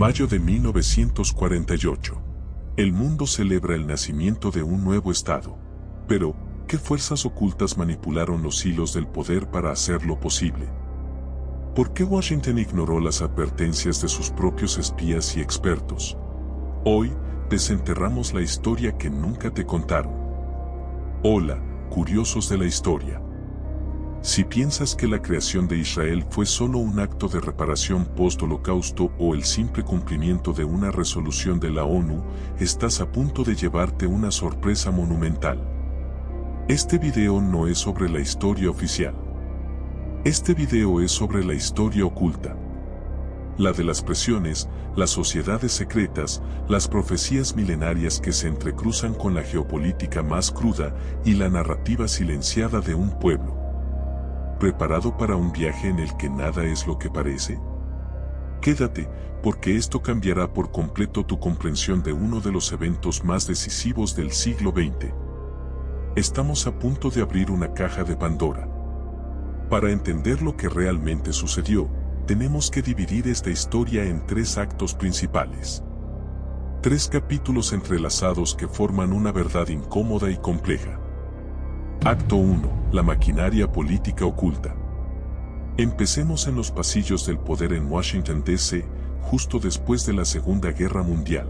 Mayo de 1948. El mundo celebra el nacimiento de un nuevo Estado. Pero, ¿qué fuerzas ocultas manipularon los hilos del poder para hacerlo posible? ¿Por qué Washington ignoró las advertencias de sus propios espías y expertos? Hoy, desenterramos la historia que nunca te contaron. Hola, curiosos de la historia. Si piensas que la creación de Israel fue solo un acto de reparación post-holocausto o el simple cumplimiento de una resolución de la ONU, estás a punto de llevarte una sorpresa monumental. Este video no es sobre la historia oficial. Este video es sobre la historia oculta. La de las presiones, las sociedades secretas, las profecías milenarias que se entrecruzan con la geopolítica más cruda y la narrativa silenciada de un pueblo. ¿Preparado para un viaje en el que nada es lo que parece? Quédate, porque esto cambiará por completo tu comprensión de uno de los eventos más decisivos del siglo XX. Estamos a punto de abrir una caja de Pandora. Para entender lo que realmente sucedió, tenemos que dividir esta historia en 3 actos principales. 3 capítulos entrelazados que forman una verdad incómoda y compleja. Acto 1. La maquinaria política oculta. Empecemos en los pasillos del poder en Washington, D.C., justo después de la Segunda Guerra Mundial.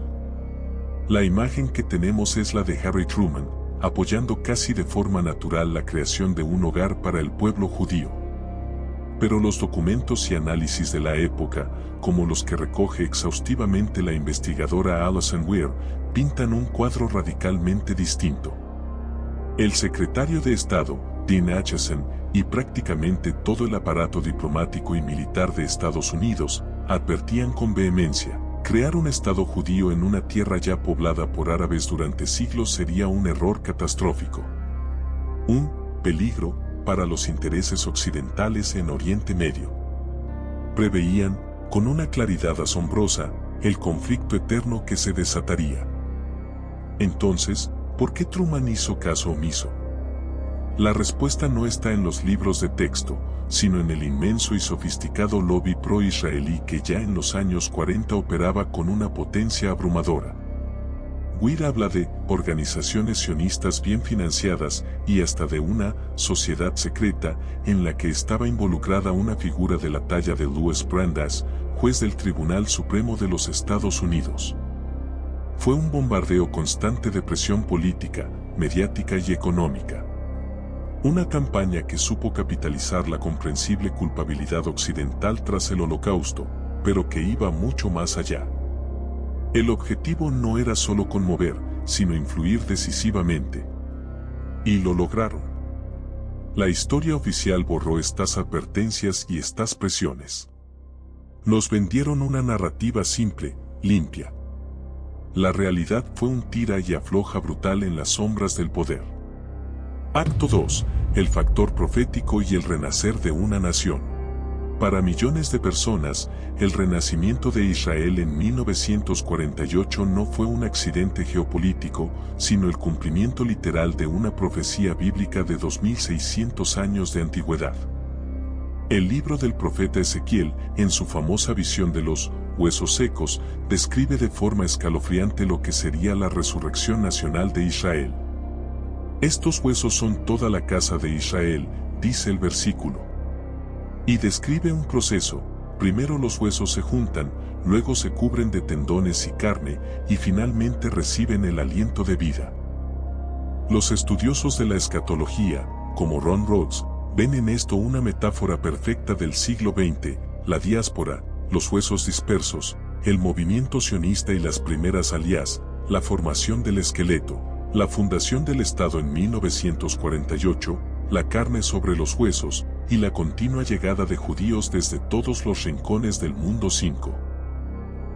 La imagen que tenemos es la de Harry Truman, apoyando casi de forma natural la creación de un hogar para el pueblo judío. Pero los documentos y análisis de la época, como los que recoge exhaustivamente la investigadora Alison Weir, pintan un cuadro radicalmente distinto. El secretario de Estado, Dean Acheson, y prácticamente todo el aparato diplomático y militar de Estados Unidos, advertían con vehemencia: crear un Estado judío en una tierra ya poblada por árabes durante siglos sería un error catastrófico. Un peligro para los intereses occidentales en Oriente Medio. Preveían, con una claridad asombrosa, el conflicto eterno que se desataría. Entonces, ¿por qué Truman hizo caso omiso? La respuesta no está en los libros de texto, sino en el inmenso y sofisticado lobby pro-israelí que ya en los años 40 operaba con una potencia abrumadora. Weir habla de organizaciones sionistas bien financiadas y hasta de una sociedad secreta en la que estaba involucrada una figura de la talla de Louis Brandeis, juez del Tribunal Supremo de los Estados Unidos. Fue un bombardeo constante de presión política, mediática y económica. Una campaña que supo capitalizar la comprensible culpabilidad occidental tras el Holocausto, pero que iba mucho más allá. El objetivo no era solo conmover, sino influir decisivamente. Y lo lograron. La historia oficial borró estas advertencias y estas presiones. Nos vendieron una narrativa simple, limpia. La realidad fue un tira y afloja brutal en las sombras del poder. Acto 2. El factor profético y el renacer de una nación. Para millones de personas, el renacimiento de Israel en 1948 no fue un accidente geopolítico, sino el cumplimiento literal de una profecía bíblica de 2600 años de antigüedad. El libro del profeta Ezequiel, en su famosa visión de los huesos secos, describe de forma escalofriante lo que sería la resurrección nacional de Israel. Estos huesos son toda la casa de Israel, dice el versículo. Y describe un proceso: primero los huesos se juntan, luego se cubren de tendones y carne, y finalmente reciben el aliento de vida. Los estudiosos de la escatología, como Ron Rhodes, ven en esto una metáfora perfecta del siglo XX, la diáspora, los huesos dispersos, el movimiento sionista y las primeras alías, la formación del esqueleto, la fundación del Estado en 1948, la carne sobre los huesos, y la continua llegada de judíos desde todos los rincones del mundo 5.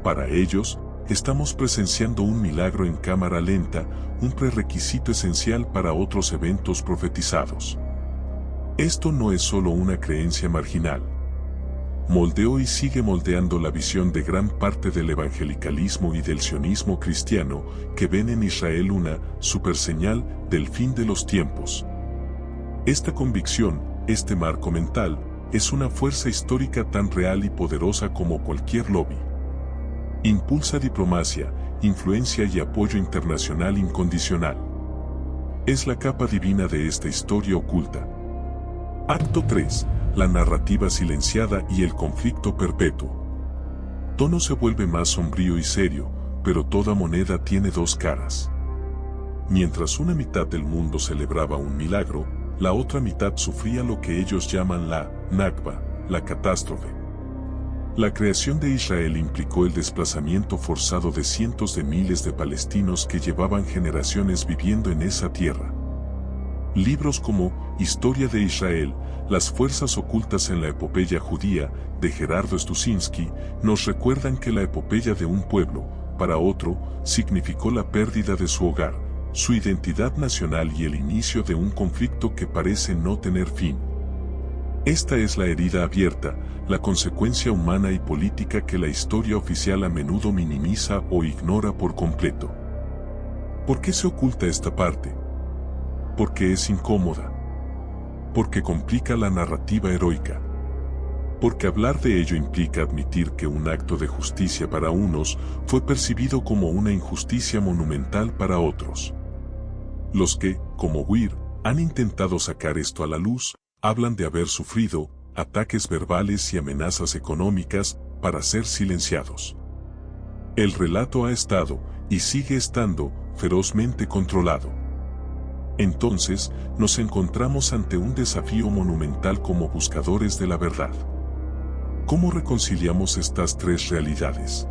Para ellos, estamos presenciando un milagro en cámara lenta, un prerequisito esencial para otros eventos profetizados. Esto no es solo una creencia marginal. Moldeó y sigue moldeando la visión de gran parte del evangelicalismo y del sionismo cristiano, que ven en Israel una superseñal del fin de los tiempos. Esta convicción, este marco mental, es una fuerza histórica tan real y poderosa como cualquier lobby. Impulsa diplomacia, influencia y apoyo internacional incondicional. Es la capa divina de esta historia oculta. Acto 3. La narrativa silenciada y el conflicto perpetuo. Tono se vuelve más sombrío y serio, pero toda moneda tiene dos caras. Mientras una mitad del mundo celebraba un milagro, la otra mitad sufría lo que ellos llaman la Nakba, la catástrofe. La creación de Israel implicó el desplazamiento forzado de cientos de miles de palestinos que llevaban generaciones viviendo en esa tierra. Libros como Historia de Israel, las fuerzas ocultas en la epopeya judía, de Gerardo Stuczynski, nos recuerdan que la epopeya de un pueblo, para otro, significó la pérdida de su hogar, su identidad nacional y el inicio de un conflicto que parece no tener fin. Esta es la herida abierta, la consecuencia humana y política que la historia oficial a menudo minimiza o ignora por completo. ¿Por qué se oculta esta parte? Porque es incómoda. Porque complica la narrativa heroica. Porque hablar de ello implica admitir que un acto de justicia para unos fue percibido como una injusticia monumental para otros. Los que, como Weir, han intentado sacar esto a la luz, hablan de haber sufrido ataques verbales y amenazas económicas para ser silenciados. El relato ha estado, y sigue estando, ferozmente controlado. Entonces, nos encontramos ante un desafío monumental como buscadores de la verdad. ¿Cómo reconciliamos estas tres realidades?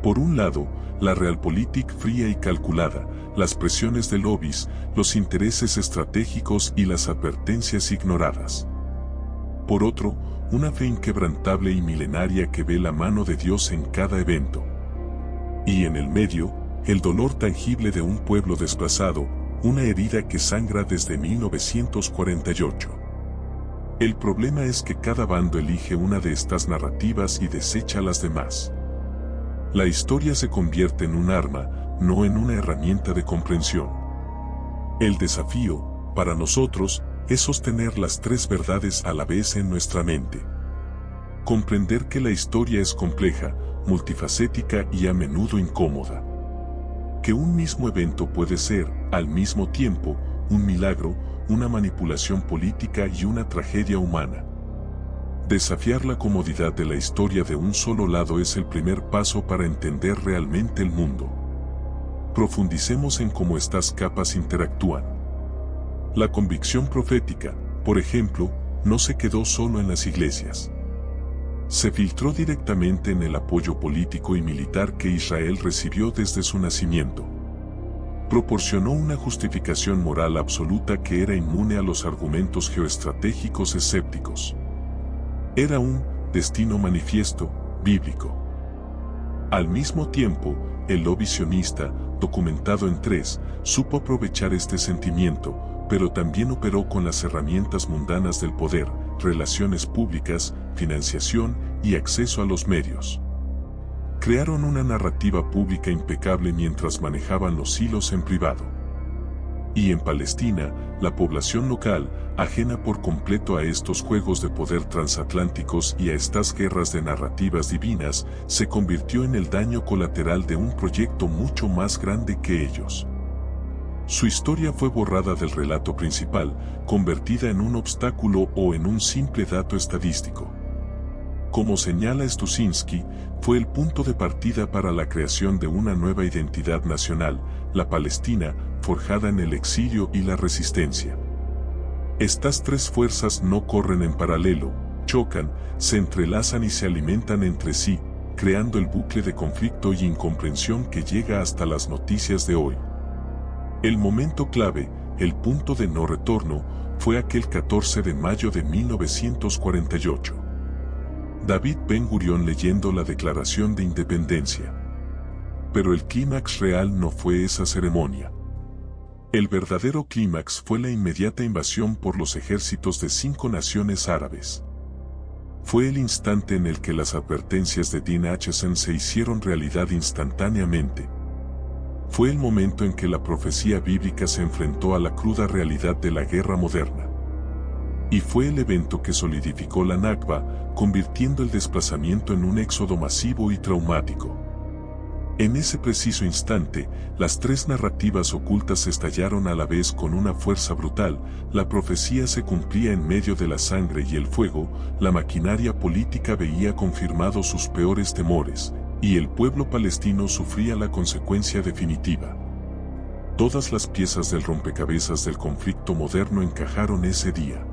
Por un lado, la realpolitik fría y calculada, las presiones de lobbies, los intereses estratégicos y las advertencias ignoradas. Por otro, una fe inquebrantable y milenaria que ve la mano de Dios en cada evento. Y en el medio, el dolor tangible de un pueblo desplazado, una herida que sangra desde 1948. El problema es que cada bando elige una de estas narrativas y desecha las demás. La historia se convierte en un arma, no en una herramienta de comprensión. El desafío, para nosotros, es sostener las tres verdades a la vez en nuestra mente. Comprender que la historia es compleja, multifacética y a menudo incómoda. Que un mismo evento puede ser, al mismo tiempo, un milagro, una manipulación política y una tragedia humana. Desafiar la comodidad de la historia de un solo lado es el primer paso para entender realmente el mundo. Profundicemos en cómo estas capas interactúan. La convicción profética, por ejemplo, no se quedó solo en las iglesias. Se filtró directamente en el apoyo político y militar que Israel recibió desde su nacimiento. Proporcionó una justificación moral absoluta que era inmune a los argumentos geoestratégicos escépticos. Era un destino manifiesto, bíblico. Al mismo tiempo, el lobby sionista, documentado en 3, supo aprovechar este sentimiento, pero también operó con las herramientas mundanas del poder, relaciones públicas, financiación y acceso a los medios. Crearon una narrativa pública impecable mientras manejaban los hilos en privado. Y en Palestina, la población local, ajena por completo a estos juegos de poder transatlánticos y a estas guerras de narrativas divinas, se convirtió en el daño colateral de un proyecto mucho más grande que ellos. Su historia fue borrada del relato principal, convertida en un obstáculo o en un simple dato estadístico. Como señala Stuczynski, fue el punto de partida para la creación de una nueva identidad nacional, la Palestina, forjada en el exilio y la resistencia. Estas tres fuerzas no corren en paralelo, chocan, se entrelazan y se alimentan entre sí, creando el bucle de conflicto y incomprensión que llega hasta las noticias de hoy. El momento clave, el punto de no retorno, fue aquel 14 de mayo de 1948. David Ben-Gurión leyendo la Declaración de Independencia. Pero el clímax real no fue esa ceremonia. El verdadero clímax fue la inmediata invasión por los ejércitos de 5 naciones árabes. Fue el instante en el que las advertencias de Dean Acheson se hicieron realidad instantáneamente. Fue el momento en que la profecía bíblica se enfrentó a la cruda realidad de la guerra moderna. Y fue el evento que solidificó la Nakba, convirtiendo el desplazamiento en un éxodo masivo y traumático. En ese preciso instante, las tres narrativas ocultas estallaron a la vez con una fuerza brutal, la profecía se cumplía en medio de la sangre y el fuego, la maquinaria política veía confirmados sus peores temores, y el pueblo palestino sufría la consecuencia definitiva. Todas las piezas del rompecabezas del conflicto moderno encajaron ese día.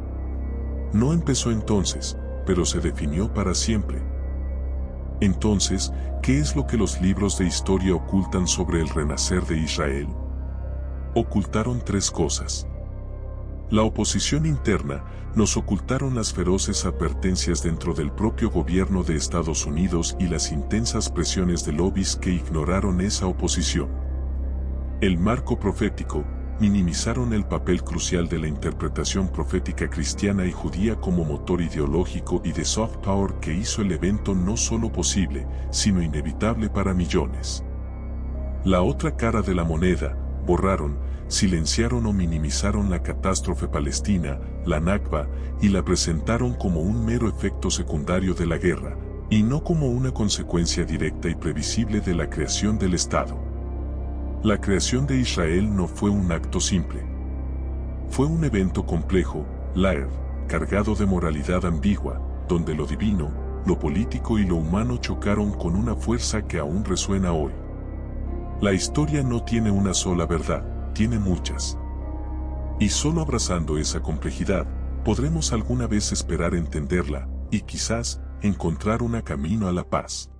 No empezó entonces, pero se definió para siempre. Entonces, ¿qué es lo que los libros de historia ocultan sobre el renacer de Israel? Ocultaron tres cosas. La oposición interna, nos ocultaron las feroces advertencias dentro del propio gobierno de Estados Unidos y las intensas presiones de lobbies que ignoraron esa oposición. El marco profético, minimizaron el papel crucial de la interpretación profética cristiana y judía como motor ideológico y de soft power que hizo el evento no solo posible, sino inevitable para millones. La otra cara de la moneda, borraron, silenciaron o minimizaron la catástrofe palestina, la Nakba, y la presentaron como un mero efecto secundario de la guerra, y no como una consecuencia directa y previsible de la creación del Estado. La creación de Israel no fue un acto simple. Fue un evento complejo, layered, cargado de moralidad ambigua, donde lo divino, lo político y lo humano chocaron con una fuerza que aún resuena hoy. La historia no tiene una sola verdad, tiene muchas. Y solo abrazando esa complejidad, podremos alguna vez esperar entenderla, y quizás, encontrar un camino a la paz.